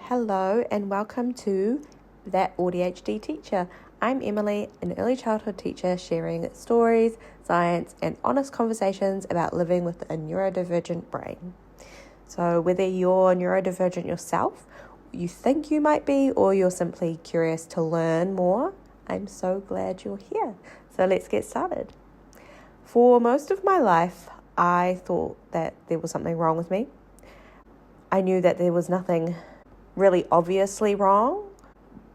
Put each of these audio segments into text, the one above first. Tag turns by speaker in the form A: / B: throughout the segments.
A: Hello and welcome to That AuDHD Teacher. I'm Emily, an early childhood teacher sharing stories, science and honest conversations about living with a neurodivergent brain. So whether you're neurodivergent yourself, you think you might be, or you're simply curious to learn more, I'm so glad you're here. So let's get started. For most of my life, I thought that there was something wrong with me. I knew that there was nothing really obviously wrong,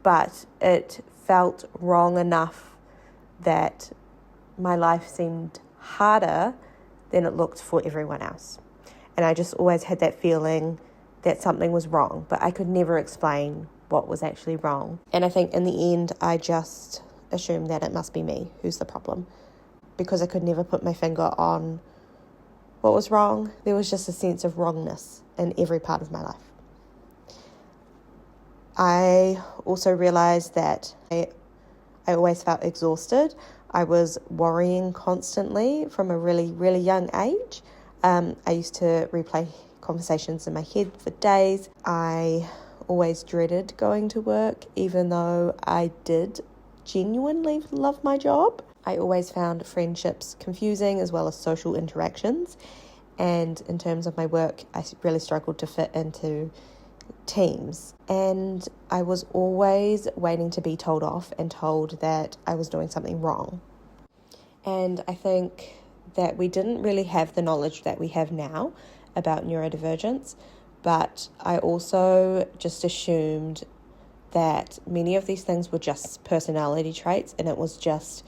A: but it felt wrong enough that my life seemed harder than it looked for everyone else. And I just always had that feeling that something was wrong, but I could never explain what was actually wrong. And I think in the end, I just assumed that it must be me who's the problem, because I could never put my finger on what was wrong. There was just a sense of wrongness in every part of my life. I also realized that I always felt exhausted. I was worrying constantly from a really, really young age. I used to replay conversations in my head for days. I always dreaded going to work, even though I did genuinely love my job. I always found friendships confusing as well as social interactions. And in terms of my work, I really struggled to fit into teams, and I was always waiting to be told off and told that I was doing something wrong. And I think that we didn't really have the knowledge that we have now about neurodivergence, but I also just assumed that many of these things were just personality traits, and it was just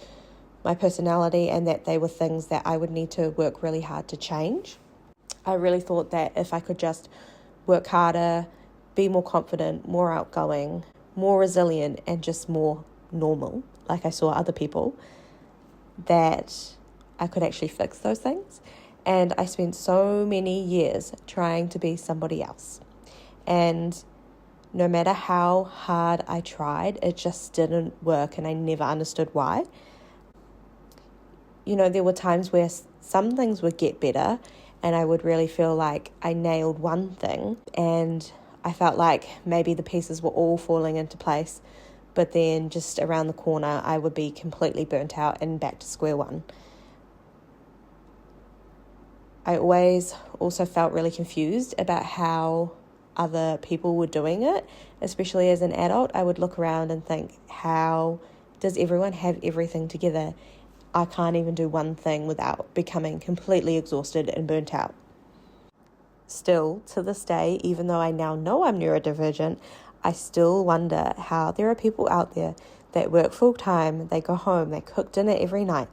A: my personality, and that they were things that I would need to work really hard to change. I really thought that if I could just work harder, be more confident, more outgoing, more resilient, and just more normal, like I saw other people, that I could actually fix those things. And I spent so many years trying to be somebody else. And no matter how hard I tried, it just didn't work, and I never understood why. You know, there were times where some things would get better, and I would really feel like I nailed one thing, and I felt like maybe the pieces were all falling into place, but then just around the corner, I would be completely burnt out and back to square one. I always also felt really confused about how other people were doing it, especially as an adult. I would look around and think, how does everyone have everything together? I can't even do one thing without becoming completely exhausted and burnt out. Still, to this day, even though I now know I'm neurodivergent, I still wonder how there are people out there that work full time, they go home, they cook dinner every night,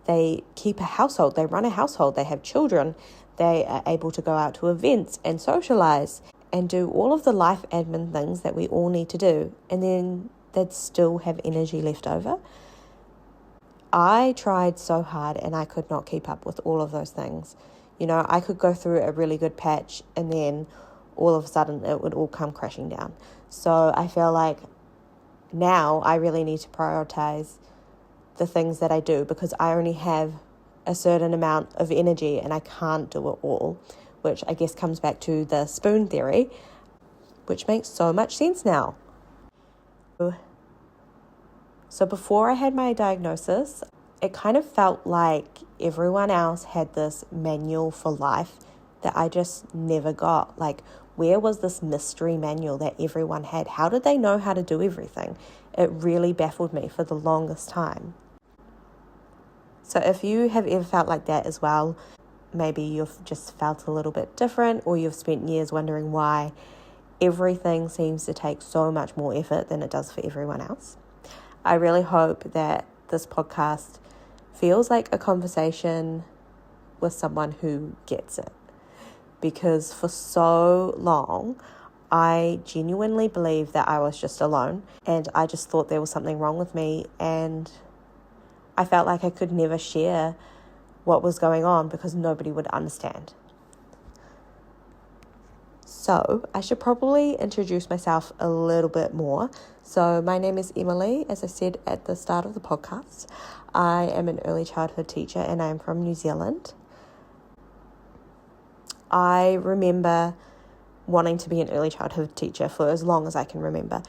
A: they keep a household, they run a household, they have children, they are able to go out to events and socialize and do all of the life admin things that we all need to do, and then they'd still have energy left over. I tried so hard and I could not keep up with all of those things. You know, I could go through a really good patch and then all of a sudden it would all come crashing down. So I feel like now I really need to prioritize the things that I do, because I only have a certain amount of energy and I can't do it all, which I guess comes back to the spoon theory, which makes so much sense now. So before I had my diagnosis, it kind of felt like everyone else had this manual for life that I just never got. Like, where was this mystery manual that everyone had? How did they know how to do everything? It really baffled me for the longest time. So if you have ever felt like that as well, maybe you've just felt a little bit different, or you've spent years wondering why everything seems to take so much more effort than it does for everyone else, I really hope that this podcast feels like a conversation with someone who gets it. Because for so long, I genuinely believed that I was just alone, and I just thought there was something wrong with me, and I felt like I could never share what was going on because nobody would understand. So I should probably introduce myself a little bit more. So my name is Emily, as I said at the start of the podcast. I am an early childhood teacher and I am from New Zealand. I remember wanting to be an early childhood teacher for as long as I can remember.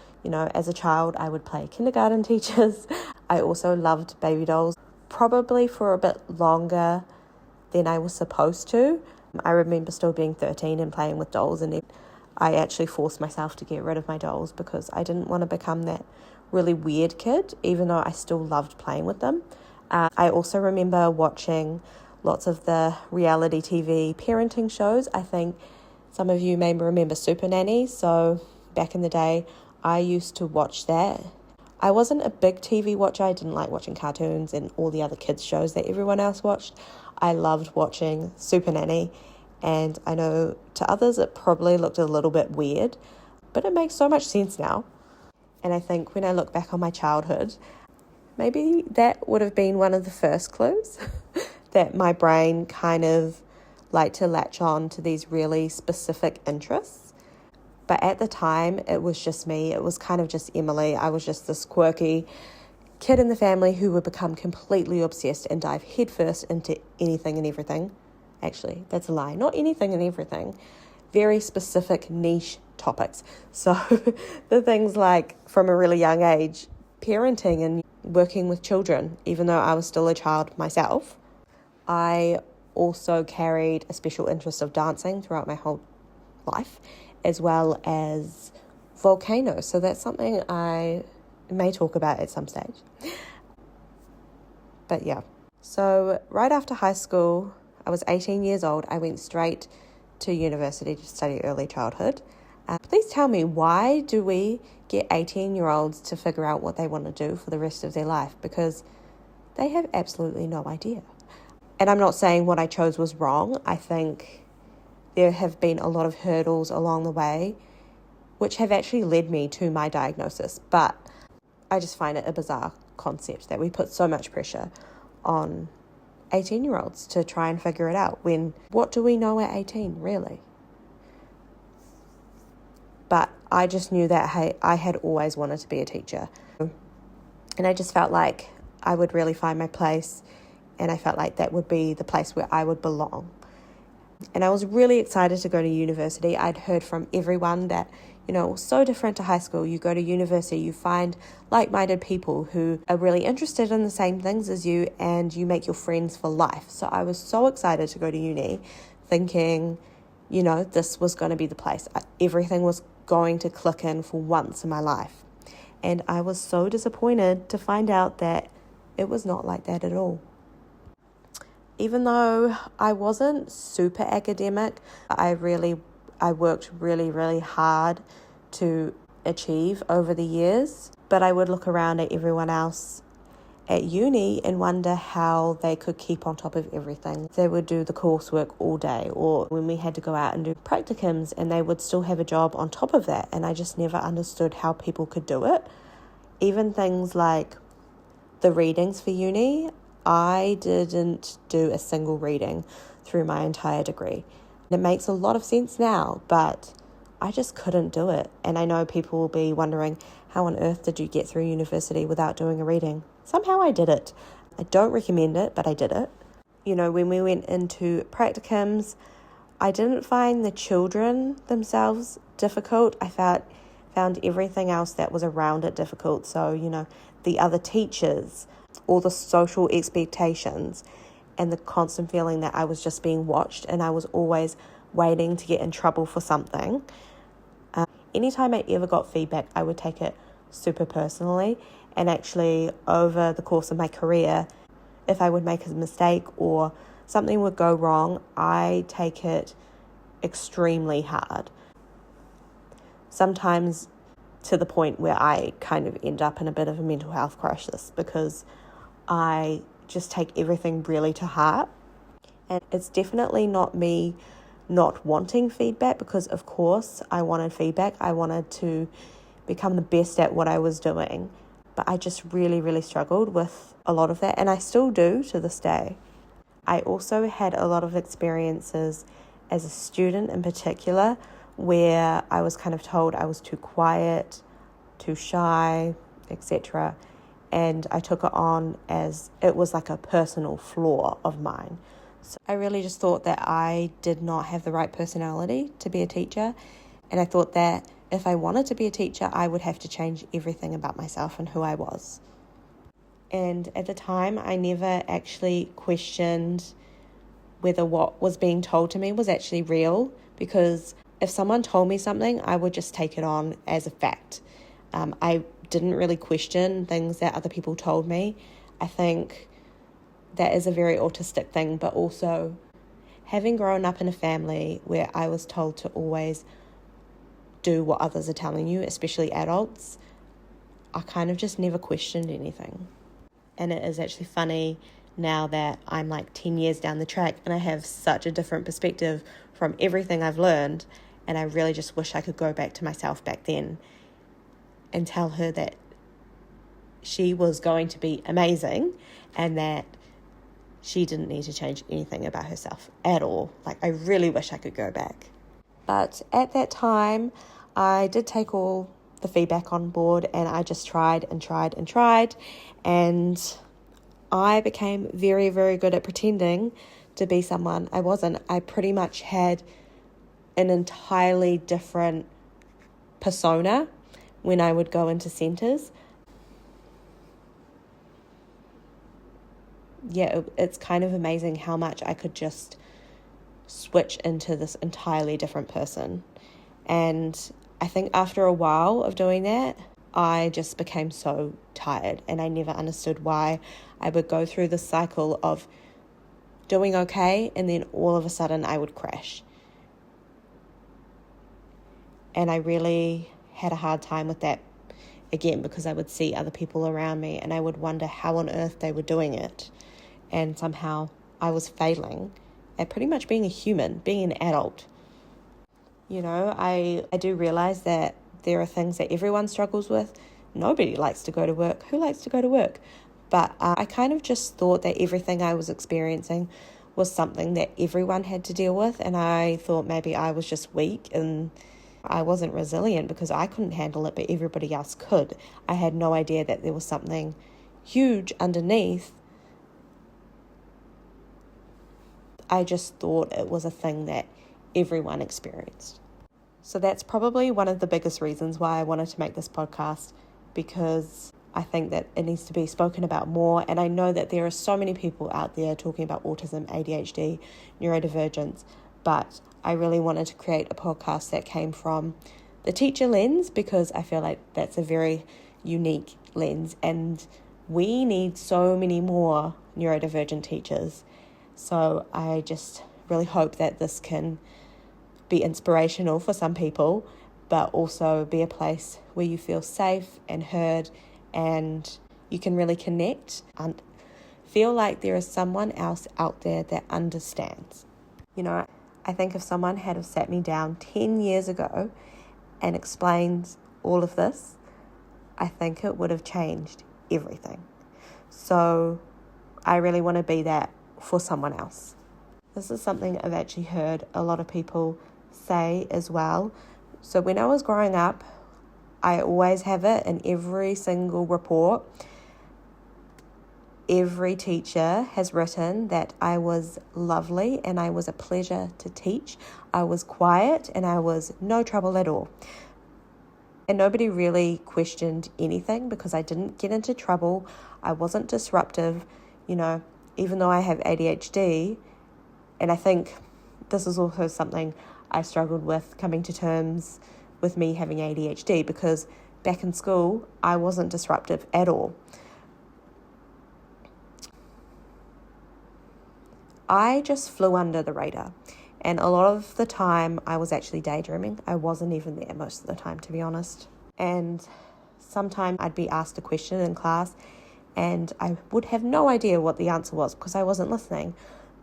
A: As a child, I would play kindergarten teachers. I also loved baby dolls, probably for a bit longer than I was supposed to. I remember still being 13 and playing with dolls, and I actually forced myself to get rid of my dolls because I didn't want to become that really weird kid, even though I still loved playing with them. I also remember watching lots of the reality TV parenting shows. I think some of you may remember Super Nanny. So back in the day, I used to watch that. I wasn't a big TV watcher. I didn't like watching cartoons and all the other kids' shows that everyone else watched. I loved watching Super Nanny, and I know to others it probably looked a little bit weird, but it makes so much sense now. And I think when I look back on my childhood, maybe that would have been one of the first clues that my brain kind of liked to latch on to these really specific interests. But at the time, it was just me. It was kind of just Emily. I was just this quirky kid in the family who would become completely obsessed and dive headfirst into anything and everything. Actually, that's a lie. Not anything and everything. Very specific niche topics. So the things like, from a really young age, parenting and working with children, even though I was still a child myself. I also carried a special interest of dancing throughout my whole life, as well as volcanoes. So that's something I may talk about at some stage. But yeah, so right after high school, I was 18 years old. I went straight to university to study early childhood. Please tell me, why do we get 18-year-olds to figure out what they want to do for the rest of their life? Because they have absolutely no idea. And I'm not saying what I chose was wrong. I think there have been a lot of hurdles along the way which have actually led me to my diagnosis. But I just find it a bizarre concept that we put so much pressure on 18-year-olds to try and figure it out, when what do we know at 18, really? But I just knew that, hey, I had always wanted to be a teacher. And I just felt like I would really find my place, and I felt like that would be the place where I would belong. And I was really excited to go to university. I'd heard from everyone that, it was so different to high school. You go to university, you find like-minded people who are really interested in the same things as you, and you make your friends for life. So I was so excited to go to uni, thinking, this was going to be the place. Everything was going to click in for once in my life. And I was so disappointed to find out that it was not like that at all. Even though I wasn't super academic, I worked really, really hard to achieve over the years. But I would look around at everyone else at uni and wonder how they could keep on top of everything. They would do the coursework all day, or when we had to go out and do practicums, and they would still have a job on top of that. And I just never understood how people could do it. Even things like the readings for uni, I didn't do a single reading through my entire degree. It makes a lot of sense now, but I just couldn't do it. And I know people will be wondering, how on earth did you get through university without doing a reading? Somehow I did it. I don't recommend it, but I did it. When we went into practicums, I didn't find the children themselves difficult. I found everything else that was around it difficult. So, the other teachers, all the social expectations, and the constant feeling that I was just being watched and I was always waiting to get in trouble for something. Anytime I ever got feedback, I would take it super personally. And actually, over the course of my career, if I would make a mistake or something would go wrong, I take it extremely hard. Sometimes to the point where I kind of end up in a bit of a mental health crisis, because I just take everything really to heart. And it's definitely not me not wanting feedback, because of course I wanted feedback. I wanted to become the best at what I was doing. But I just really, really struggled with a lot of that, and I still do to this day. I also had a lot of experiences as a student in particular where I was kind of told I was too quiet, too shy, etc. And I took it on as it was like a personal flaw of mine. So I really just thought that I did not have the right personality to be a teacher. And I thought that if I wanted to be a teacher, I would have to change everything about myself and who I was. And at the time, I never actually questioned whether what was being told to me was actually real, because if someone told me something, I would just take it on as a fact. I didn't really question things that other people told me. I think that is a very autistic thing, but also having grown up in a family where I was told to always do what others are telling you, especially adults, I kind of just never questioned anything. And it is actually funny now that I'm like 10 years down the track and I have such a different perspective from everything I've learned, and I really just wish I could go back to myself back then and tell her that she was going to be amazing and that she didn't need to change anything about herself at all. Like, I really wish I could go back. But at that time, I did take all the feedback on board, and I just tried, and I became very, very good at pretending to be someone I wasn't. I pretty much had an entirely different persona when I would go into centres. Yeah, it's kind of amazing how much I could just switch into this entirely different person. And I think after a while of doing that, I just became so tired, and I never understood why I would go through this cycle of doing okay and then all of a sudden I would crash. And I really had a hard time with that again, because I would see other people around me and I would wonder how on earth they were doing it. And somehow I was failing at pretty much being a human, being an adult. You know, I do realize that there are things that everyone struggles with. Nobody likes to go to work. Who likes to go to work? But I kind of just thought that everything I was experiencing was something that everyone had to deal with. And I thought maybe I was just weak and I wasn't resilient because I couldn't handle it, but everybody else could. I had no idea that there was something huge underneath. I just thought it was a thing that everyone experienced. So that's probably one of the biggest reasons why I wanted to make this podcast, because I think that it needs to be spoken about more. And I know that there are so many people out there talking about autism, ADHD, neurodivergence, but I really wanted to create a podcast that came from the teacher lens, because I feel like that's a very unique lens, and we need so many more neurodivergent teachers. So I just really hope that this can be inspirational for some people, but also be a place where you feel safe and heard, and you can really connect and feel like there is someone else out there that understands. You know, I think if someone had have sat me down 10 years ago and explained all of this, I think it would have changed everything. So I really want to be that for someone else. This is something I've actually heard a lot of people say as well. So when I was growing up, I always have it in every single report. Every teacher has written that I was lovely and I was a pleasure to teach. I was quiet and I was no trouble at all. And nobody really questioned anything because I didn't get into trouble. I wasn't disruptive, you know, even though I have ADHD. And I think this is also something I struggled with, coming to terms with me having ADHD, because back in school, I wasn't disruptive at all. I just flew under the radar. And a lot of the time I was actually daydreaming. I wasn't even there most of the time, to be honest. And sometimes I'd be asked a question in class and I would have no idea what the answer was because I wasn't listening.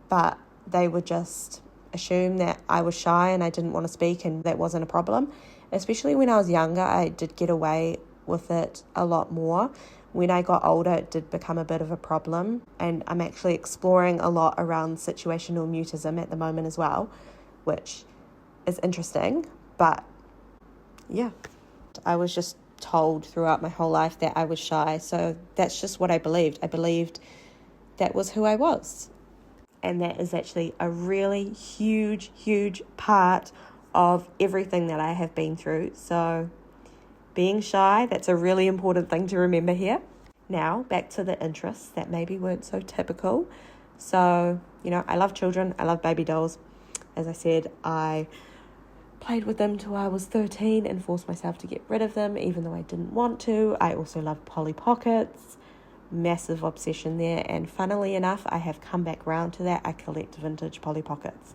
A: But they would just assume that I was shy and I didn't want to speak, and that wasn't a problem. Especially when I was younger, I did get away with it a lot more. When I got older, it did become a bit of a problem, and I'm actually exploring a lot around situational mutism at the moment as well, which is interesting. But yeah, I was just told throughout my whole life that I was shy, so that's just what I believed. I believed that was who I was, and that is actually a really huge part of everything that I have been through. So being shy, that's a really important thing to remember here. Now, back to the interests that maybe weren't so typical. So, I love children. I love baby dolls. As I said, I played with them till I was 13 and forced myself to get rid of them, even though I didn't want to. I also love Polly Pockets. Massive obsession there. And funnily enough, I have come back round to that. I collect vintage Polly Pockets.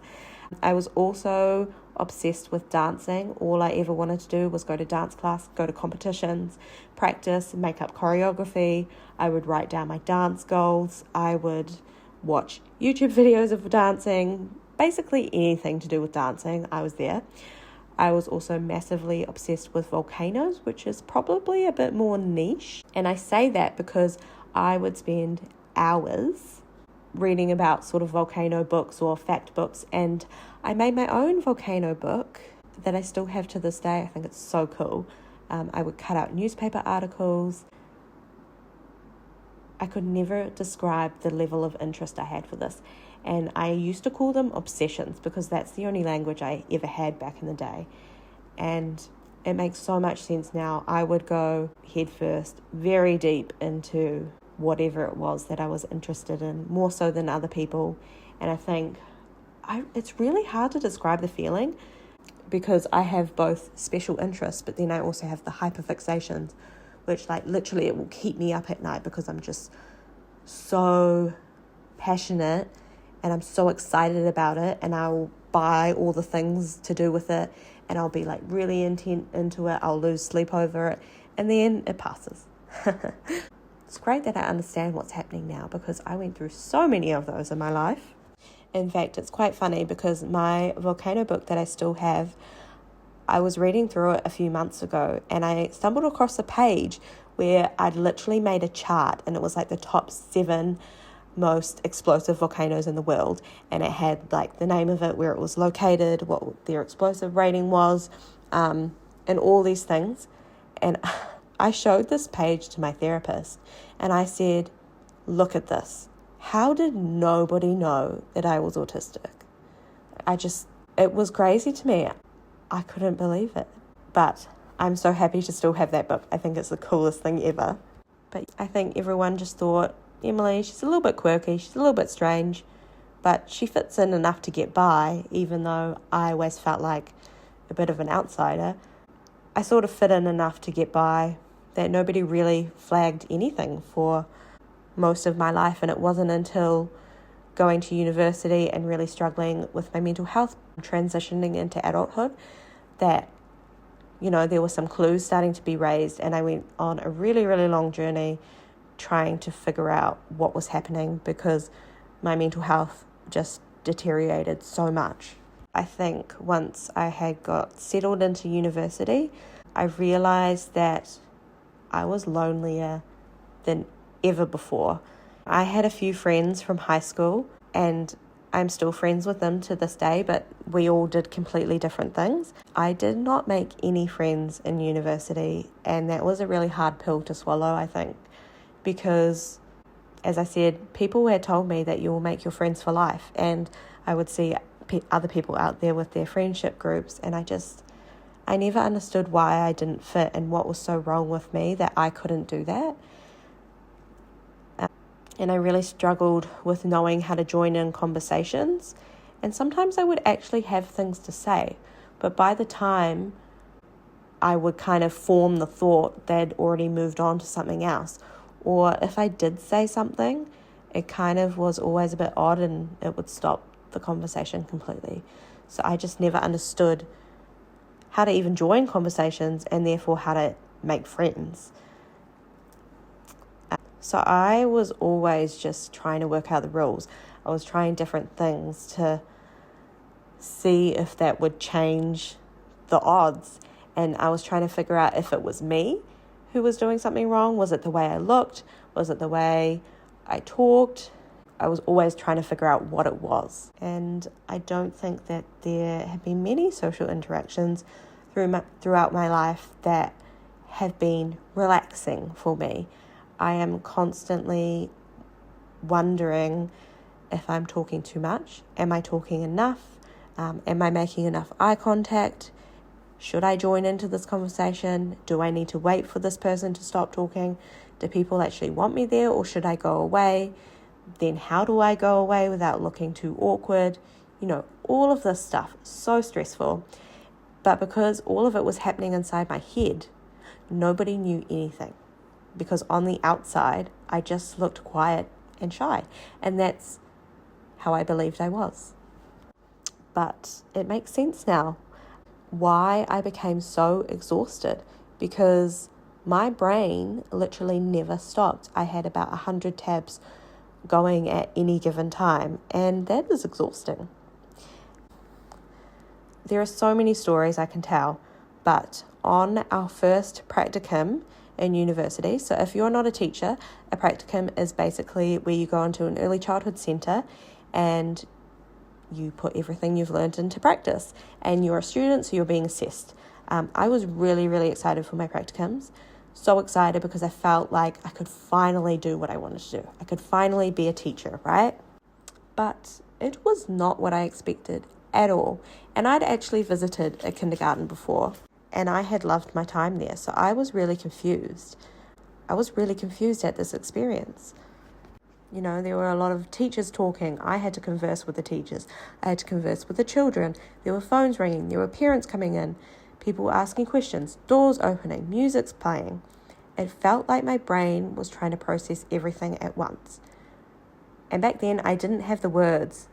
A: I was also obsessed with dancing. All I ever wanted to do was go to dance class, go to competitions, practice, make up choreography. I would write down my dance goals. I would watch YouTube videos of dancing. Basically anything to do with dancing, I was there. I was also massively obsessed with volcanoes, which is probably a bit more niche. And I say that because I would spend hours reading about sort of volcano books or fact books, and I made my own volcano book that I still have to this day. I think it's so cool. I would cut out newspaper articles. I could never describe the level of interest I had for this, and I used to call them obsessions because that's the only language I ever had back in the day, and it makes so much sense now. I would go headfirst, very deep into whatever it was that I was interested in, more so than other people. And I think it's really hard to describe the feeling because I have both special interests, but then I also have the hyperfixations, which literally it will keep me up at night because I'm just so passionate and I'm so excited about it, and I'll buy all the things to do with it, and I'll be really intent into it. I'll lose sleep over it, and then it passes. It's great that I understand what's happening now because I went through so many of those in my life. In fact, it's quite funny because my volcano book that I still have, I was reading through it a few months ago and I stumbled across a page where I'd literally made a chart, and it was the top 7 most explosive volcanoes in the world, and it had the name of it, where it was located, what their explosive rating was, and all these things. And I showed this page to my therapist and I said, look at this. How did nobody know that I was autistic? It was crazy to me. I couldn't believe it. But I'm so happy to still have that book. I think it's the coolest thing ever. But I think everyone just thought, Emily, she's a little bit quirky, she's a little bit strange, but she fits in enough to get by, even though I always felt like a bit of an outsider. I sort of fit in enough to get by that nobody really flagged anything for most of my life. And it wasn't until going to university and really struggling with my mental health, transitioning into adulthood, that, there were some clues starting to be raised, and I went on a really, really long journey trying to figure out what was happening because my mental health just deteriorated so much. I think once I had got settled into university, I realized that I was lonelier than ever before. I had a few friends from high school and I'm still friends with them to this day, but we all did completely different things. I did not make any friends in university, and that was a really hard pill to swallow, I think, because, as I said, people had told me that you'll make your friends for life, and I would see other people out there with their friendship groups, and I never understood why I didn't fit and what was so wrong with me that I couldn't do that. And I really struggled with knowing how to join in conversations. And sometimes I would actually have things to say, but by the time I would kind of form the thought, they'd already moved on to something else. Or if I did say something, it kind of was always a bit odd and it would stop the conversation completely. So I just never understood how to even join conversations and therefore how to make friends. So I was always just trying to work out the rules. I was trying different things to see if that would change the odds. And I was trying to figure out if it was me who was doing something wrong. Was it the way I looked? Was it the way I talked? I was always trying to figure out what it was. And I don't think that there have been many social interactions throughout my life that have been relaxing for me. I am constantly wondering if I'm talking too much. Am I talking enough? Am I making enough eye contact? Should I join into this conversation? Do I need to wait for this person to stop talking? Do people actually want me there, or should I go away? Then how do I go away without looking too awkward? All of this stuff, so stressful. But because all of it was happening inside my head, nobody knew anything. Because on the outside, I just looked quiet and shy. And that's how I believed I was. But it makes sense now why I became so exhausted, because my brain literally never stopped. I had about 100 tabs going at any given time, and that is exhausting. There are so many stories I can tell, but on our first practicum in university, so if you're not a teacher, a practicum is basically where you go into an early childhood centre and you put everything you've learned into practice, and you're a student, so you're being assessed. I was really, really excited for my practicums. So excited because I felt like I could finally do what I wanted to do. I could finally be a teacher, right? But it was not what I expected at all. And I'd actually visited a kindergarten before, and I had loved my time there. So I was really confused. I was really confused at this experience. There were a lot of teachers talking. I had to converse with the teachers. I had to converse with the children. There were phones ringing. There were parents coming in. People asking questions. Doors opening. Music's playing. It felt like my brain was trying to process everything at once. And back then, I didn't have the words.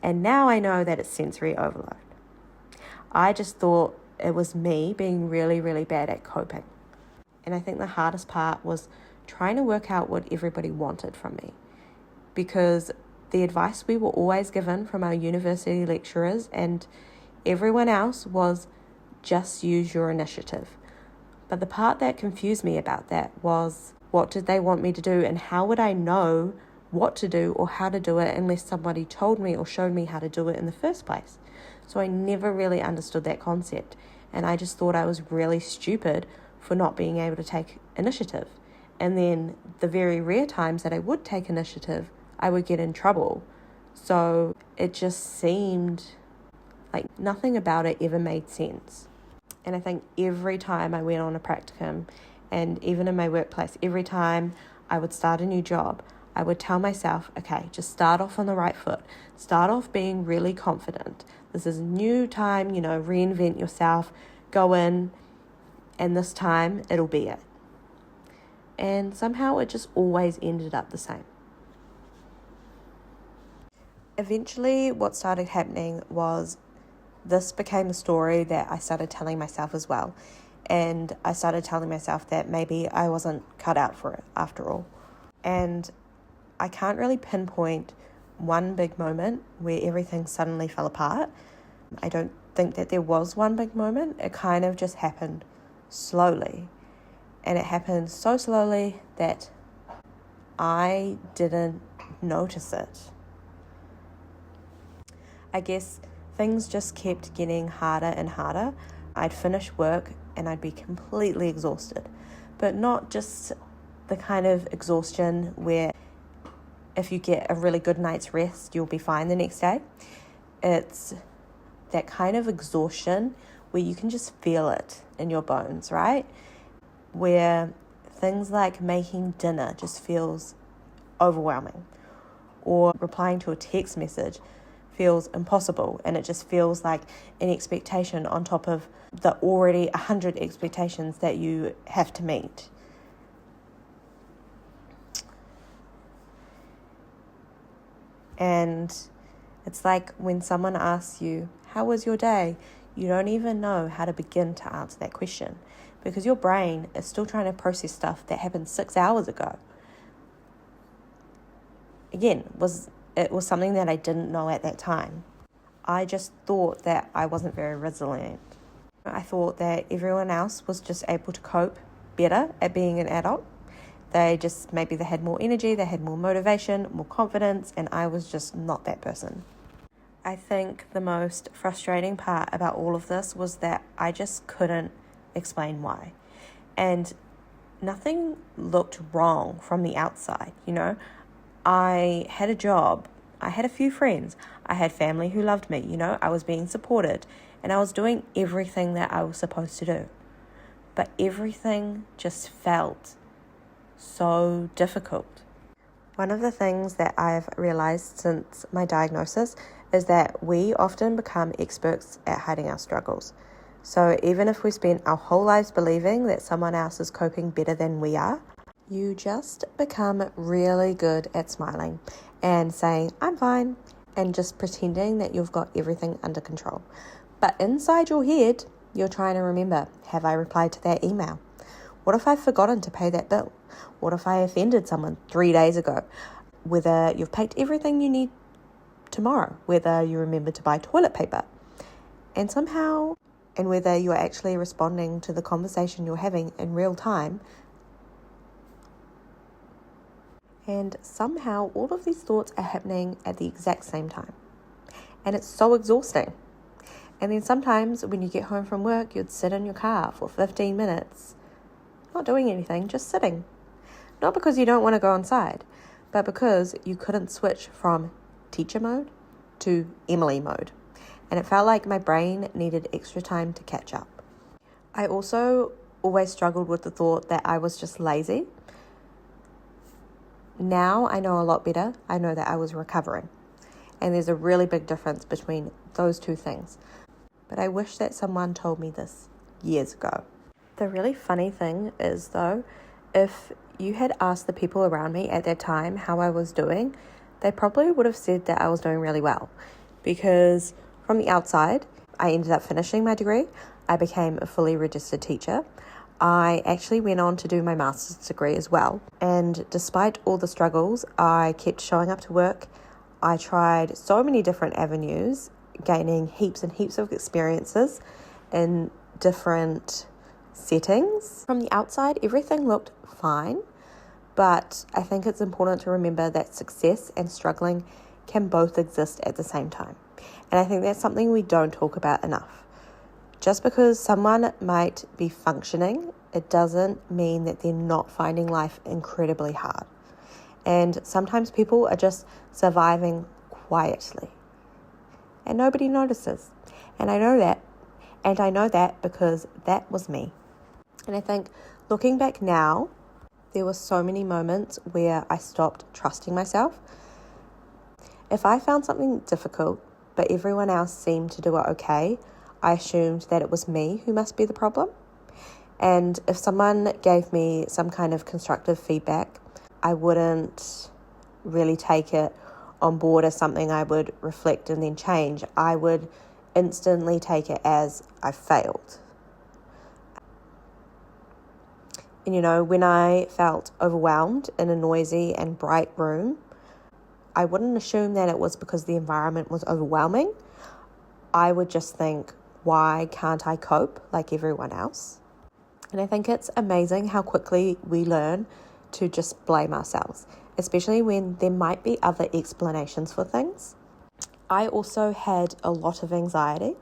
A: And now I know that it's sensory overload. I just thought it was me being really, really bad at coping. And I think the hardest part was trying to work out what everybody wanted from me, because the advice we were always given from our university lecturers and everyone else was just use your initiative. But the part that confused me about that was, what did they want me to do, and how would I know what to do or how to do it unless somebody told me or showed me how to do it in the first place? So I never really understood that concept, and I just thought I was really stupid for not being able to take initiative. And then the very rare times that I would take initiative, I would get in trouble. So it just seemed like nothing about it ever made sense. And I think every time I went on a practicum, and even in my workplace, every time I would start a new job, I would tell myself, okay, just start off on the right foot. Start off being really confident. This is a new time, reinvent yourself, go in, and this time it'll be it. And somehow it just always ended up the same. Eventually, what started happening was this became a story that I started telling myself as well. And I started telling myself that maybe I wasn't cut out for it after all. And I can't really pinpoint one big moment where everything suddenly fell apart. I don't think that there was one big moment. It kind of just happened slowly. And it happened so slowly that I didn't notice it. I guess things just kept getting harder and harder. I'd finish work and I'd be completely exhausted. But not just the kind of exhaustion where if you get a really good night's rest, you'll be fine the next day. It's that kind of exhaustion where you can just feel it in your bones, right? Where things like making dinner just feels overwhelming, or replying to a text message feels impossible, and it just feels like an expectation on top of the already 100 expectations that you have to meet. And it's like when someone asks you, how was your day? You don't even know how to begin to answer that question, because your brain is still trying to process stuff that happened 6 hours ago. Again, it was something that I didn't know at that time. I just thought that I wasn't very resilient. I thought that everyone else was just able to cope better at being an adult. Maybe they had more energy, they had more motivation, more confidence, and I was just not that person. I think the most frustrating part about all of this was that I just couldn't explain why. And nothing looked wrong from the outside, I had a job, I had a few friends. I had family who loved me. I was being supported and I was doing everything that I was supposed to do. But everything just felt so difficult. One of the things that I've realized since my diagnosis is that we often become experts at hiding our struggles. So even if we spend our whole lives believing that someone else is coping better than we are, you just become really good at smiling and saying, I'm fine, and just pretending that you've got everything under control. But inside your head, you're trying to remember, have I replied to that email? What if I've forgotten to pay that bill? What if I offended someone 3 days ago? Whether you've packed everything you need tomorrow, whether you remember to buy toilet paper, and whether you're actually responding to the conversation you're having in real time. And somehow all of these thoughts are happening at the exact same time. And it's so exhausting. And then sometimes when you get home from work, you'd sit in your car for 15 minutes, not doing anything, just sitting. Not because you don't want to go inside, but because you couldn't switch from teacher mode to Emily mode. And it felt like my brain needed extra time to catch up. I also always struggled with the thought that I was just lazy. Now I know a lot better. I know that I was recovering. And there's a really big difference between those two things. But I wish that someone told me this years ago. The really funny thing is, though, if you had asked the people around me at that time how I was doing, they probably would have said that I was doing really well. Because from the outside, I ended up finishing my degree. I became a fully registered teacher. I actually went on to do my master's degree as well. And despite all the struggles, I kept showing up to work. I tried so many different avenues, gaining heaps and heaps of experiences in different settings. From the outside, everything looked fine, but I think it's important to remember that success and struggling can both exist at the same time. And I think that's something we don't talk about enough. Just because someone might be functioning, it doesn't mean that they're not finding life incredibly hard. And sometimes people are just surviving quietly. And nobody notices. And I know that. And I know that because that was me. And I think looking back now, there were so many moments where I stopped trusting myself. If I found something difficult, but everyone else seemed to do it okay, I assumed that it was me who must be the problem. And if someone gave me some kind of constructive feedback, I wouldn't really take it on board as something I would reflect and then change. I would instantly take it as I failed. And when I felt overwhelmed in a noisy and bright room, I wouldn't assume that it was because the environment was overwhelming. I would just think, why can't I cope like everyone else? And I think it's amazing how quickly we learn to just blame ourselves, especially when there might be other explanations for things. I also had a lot of anxiety.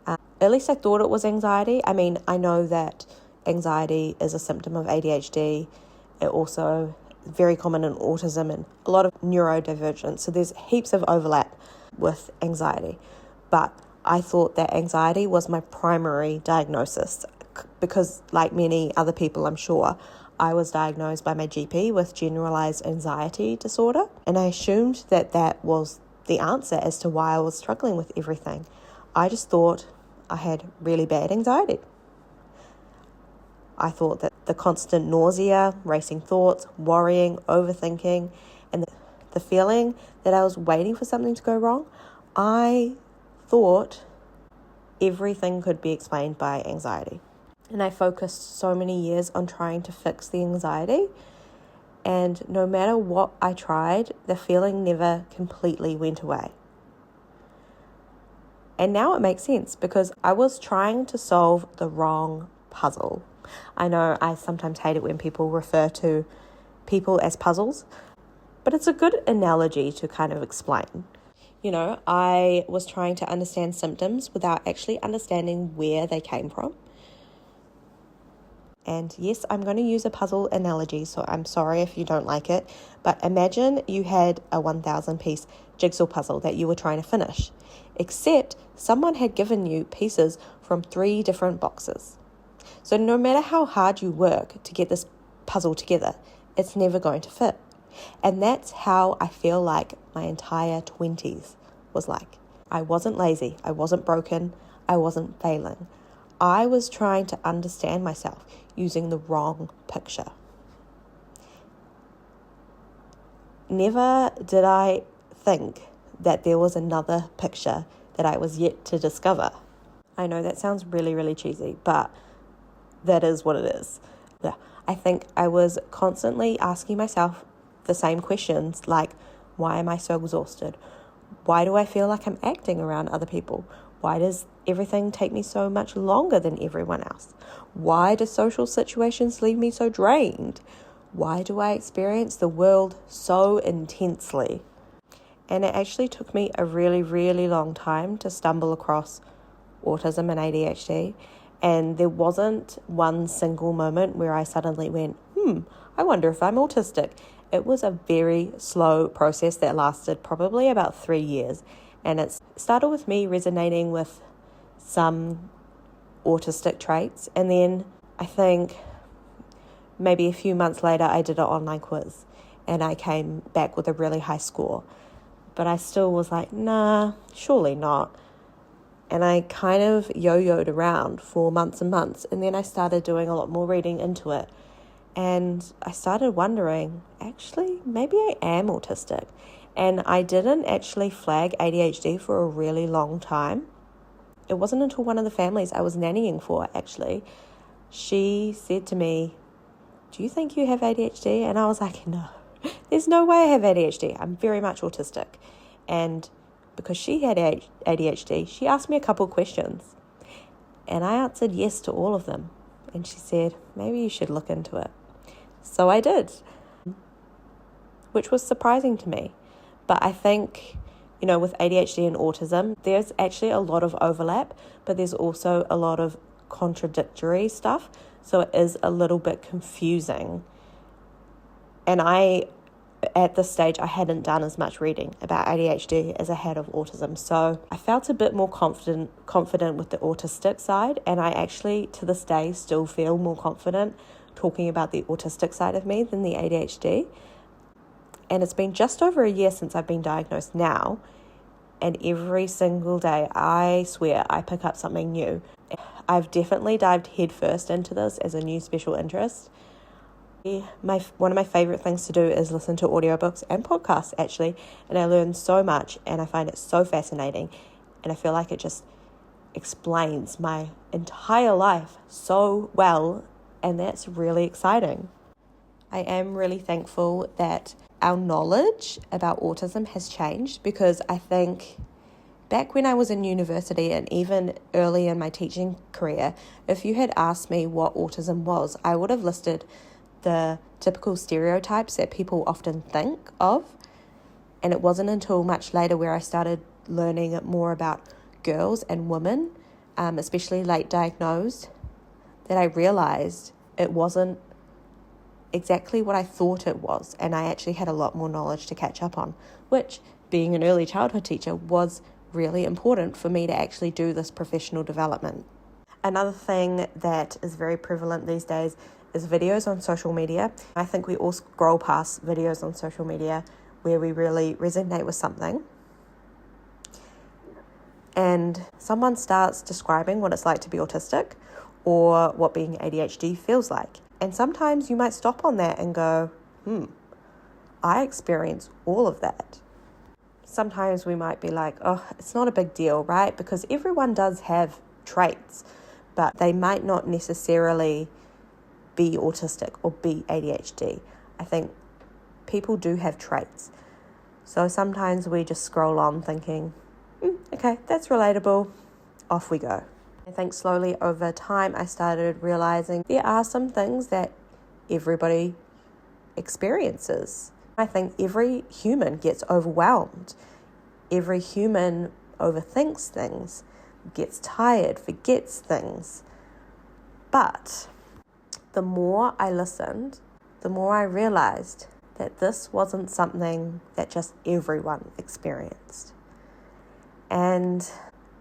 A: At least I thought it was anxiety. I mean, I know that anxiety is a symptom of ADHD. It also is very common in autism and a lot of neurodivergence. So there's heaps of overlap with anxiety. But I thought that anxiety was my primary diagnosis because, like many other people, I'm sure, I was diagnosed by my GP with generalized anxiety disorder. And I assumed that that was the answer as to why I was struggling with everything. I just thought I had really bad anxiety. I thought that the constant nausea, racing thoughts, worrying, overthinking, and the feeling that I was waiting for something to go wrong, I thought everything could be explained by anxiety. And I focused so many years on trying to fix the anxiety. And no matter what I tried, the feeling never completely went away. And now it makes sense because I was trying to solve the wrong puzzle. I know I sometimes hate it when people refer to people as puzzles, but it's a good analogy to kind of explain. I was trying to understand symptoms without actually understanding where they came from. And yes, I'm going to use a puzzle analogy, so I'm sorry if you don't like it, but imagine you had a 1,000-piece jigsaw puzzle that you were trying to finish, except someone had given you pieces from 3 different boxes. So no matter how hard you work to get this puzzle together, it's never going to fit. And that's how I feel like my entire 20s was like. I wasn't lazy, I wasn't broken, I wasn't failing. I was trying to understand myself using the wrong picture. Never did I think that there was another picture that I was yet to discover. I know that sounds really, really cheesy, but that is what it is. Yeah. I think I was constantly asking myself the same questions like, why am I so exhausted? Why do I feel like I'm acting around other people? Why does everything take me so much longer than everyone else? Why do social situations leave me so drained? Why do I experience the world so intensely? And it actually took me a really, really long time to stumble across autism and ADHD. And there wasn't one single moment where I suddenly went, I wonder if I'm autistic. It was a very slow process that lasted probably about 3 years. And it started with me resonating with some autistic traits. And then I think maybe a few months later, I did an online quiz and I came back with a really high score. But I still was like, nah, surely not. And I kind of yo-yoed around for months and months. And then I started doing a lot more reading into it. And I started wondering, actually, maybe I am autistic. And I didn't actually flag ADHD for a really long time. It wasn't until one of the families I was nannying for, actually, she said to me, do you think you have ADHD? And I was like, no, there's no way I have ADHD. I'm very much autistic. And because she had ADHD, she asked me a couple of questions. And I answered yes to all of them. And she said, maybe you should look into it. So I did, which was surprising to me. But I think, with ADHD and autism, there's actually a lot of overlap, but there's also a lot of contradictory stuff. So it is a little bit confusing. And at this stage, I hadn't done as much reading about ADHD as I had of autism. So I felt a bit more confident with the autistic side. And I actually, to this day, still feel more confident talking about the autistic side of me than the ADHD. And it's been just over a year since I've been diagnosed now. And every single day, I swear, I pick up something new. I've definitely dived headfirst into this as a new special interest. One of my favorite things to do is listen to audiobooks and podcasts, actually. And I learn so much and I find it so fascinating. And I feel like it just explains my entire life so well. And that's really exciting. I am really thankful that our knowledge about autism has changed, because I think back when I was in university and even early in my teaching career, if you had asked me what autism was, I would have listed the typical stereotypes that people often think of. And it wasn't until much later where I started learning more about girls and women, especially late diagnosed, that I realized it wasn't exactly what I thought it was. And I actually had a lot more knowledge to catch up on, which, being an early childhood teacher, was really important for me to actually do this professional development. Another thing that is very prevalent these days is videos on social media. I think we all scroll past videos on social media where we really resonate with something. And someone starts describing what it's like to be autistic or what being ADHD feels like. And sometimes you might stop on that and go, I experience all of that. Sometimes we might be like, oh, it's not a big deal, right? Because everyone does have traits, but they might not necessarily be autistic or be ADHD. I think people do have traits. So sometimes we just scroll on thinking, okay, that's relatable. Off we go. I think slowly over time, I started realizing there are some things that everybody experiences. I think every human gets overwhelmed. Every human overthinks things, gets tired, forgets things. But the more I listened, the more I realized that this wasn't something that just everyone experienced. And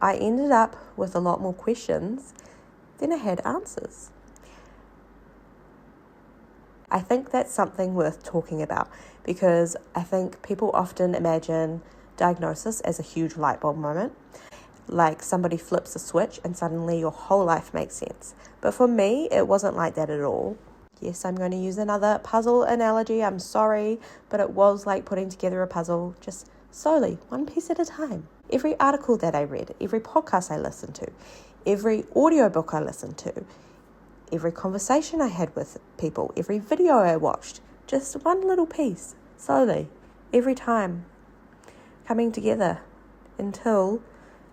A: I ended up with a lot more questions than I had answers. I think that's something worth talking about, because I think people often imagine diagnosis as a huge light bulb moment, like somebody flips a switch and suddenly your whole life makes sense. But for me, it wasn't like that at all. Yes, I'm going to use another puzzle analogy. I'm sorry, but it was like putting together a puzzle, just slowly, one piece at a time. Every article that I read, every podcast I listened to, every audiobook I listened to, every conversation I had with people, every video I watched, just one little piece, slowly, every time, coming together until,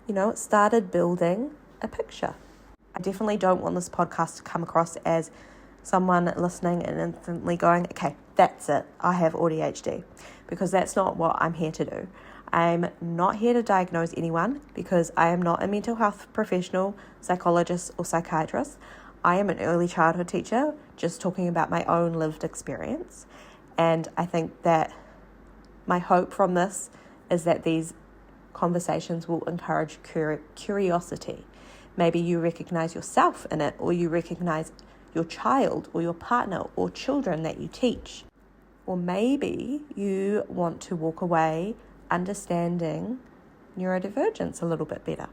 A: it started building a picture. I definitely don't want this podcast to come across as someone listening and instantly going, okay, that's it, I have AuDHD, because that's not what I'm here to do. I'm not here to diagnose anyone, because I am not a mental health professional, psychologist or psychiatrist. I am an early childhood teacher, just talking about my own lived experience. And I think that my hope from this is that these conversations will encourage curiosity. Maybe you recognize yourself in it, or you recognize your child or your partner or children that you teach. Or maybe you want to walk away understanding neurodivergence a little bit better.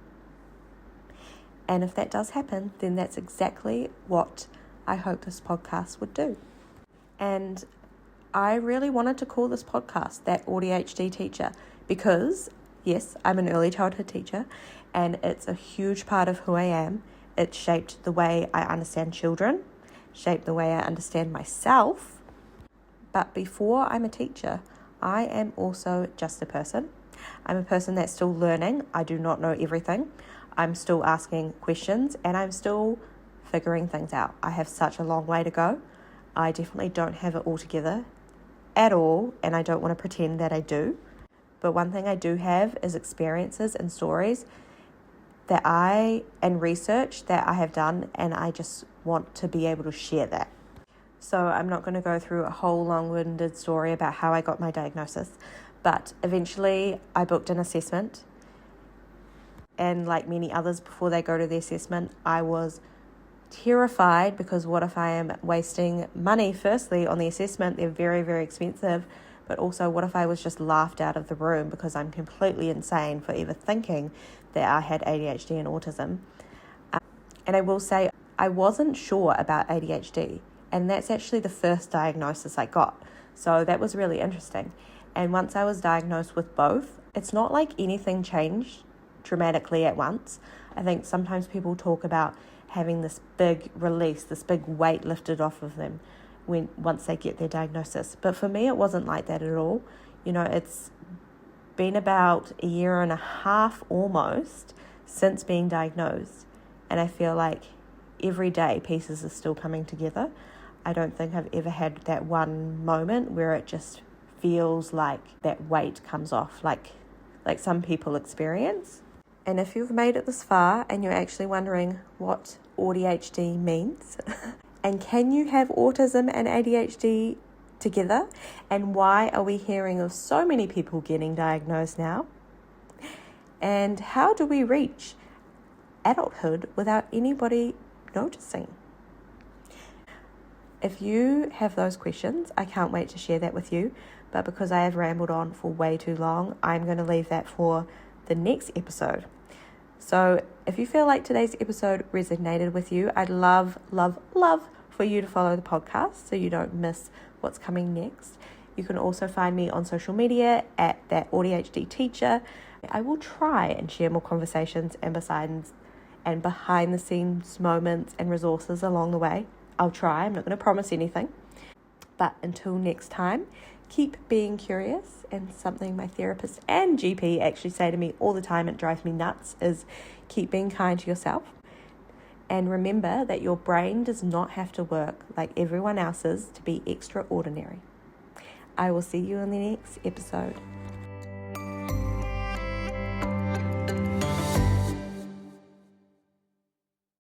A: And if that does happen, then that's exactly what I hope this podcast would do. And I really wanted to call this podcast That AuDHD Teacher, because yes, I'm an early childhood teacher, and it's a huge part of who I am. It shaped the way I understand children, shaped the way I understand myself. But before I'm a teacher, I am also just a person. I'm a person that's still learning. I do not know everything. I'm still asking questions, and I'm still figuring things out. I have such a long way to go. I definitely don't have it all together at all, and I don't want to pretend that I do. But one thing I do have is experiences and stories and research that I have done, and I just want to be able to share that. So I'm not going to go through a whole long-winded story about how I got my diagnosis, but eventually I booked an assessment. And like many others, before they go to the assessment, I was terrified, because what if I am wasting money, firstly, on the assessment? They're very, very expensive. But also, what if I was just laughed out of the room because I'm completely insane for ever thinking that I had ADHD and autism? And I will say, I wasn't sure about ADHD. And that's actually the first diagnosis I got. So that was really interesting. And once I was diagnosed with both, it's not like anything changed dramatically at once. I think sometimes people talk about having this big release, this big weight lifted off of them once they get their diagnosis. But for me, it wasn't like that at all. It's been about a year and a half almost since being diagnosed. And I feel like every day pieces are still coming together. I don't think I've ever had that one moment where it just feels like that weight comes off, like some people experience. And if you've made it this far and you're actually wondering what AuDHD means, and can you have autism and ADHD together, and why are we hearing of so many people getting diagnosed now, and how do we reach adulthood without anybody noticing? If you have those questions, I can't wait to share that with you. But because I have rambled on for way too long, I'm going to leave that for the next episode. So if you feel like today's episode resonated with you, I'd love, love, love for you to follow the podcast so you don't miss what's coming next. You can also find me on social media at That AuDHD Teacher. I will try and share more conversations and behind the scenes moments and resources along the way. I'll try. I'm not going to promise anything. But until next time, keep being curious. And something my therapist and GP actually say to me all the time, it drives me nuts, is keep being kind to yourself. And remember that your brain does not have to work like everyone else's to be extraordinary. I will see you in the next episode.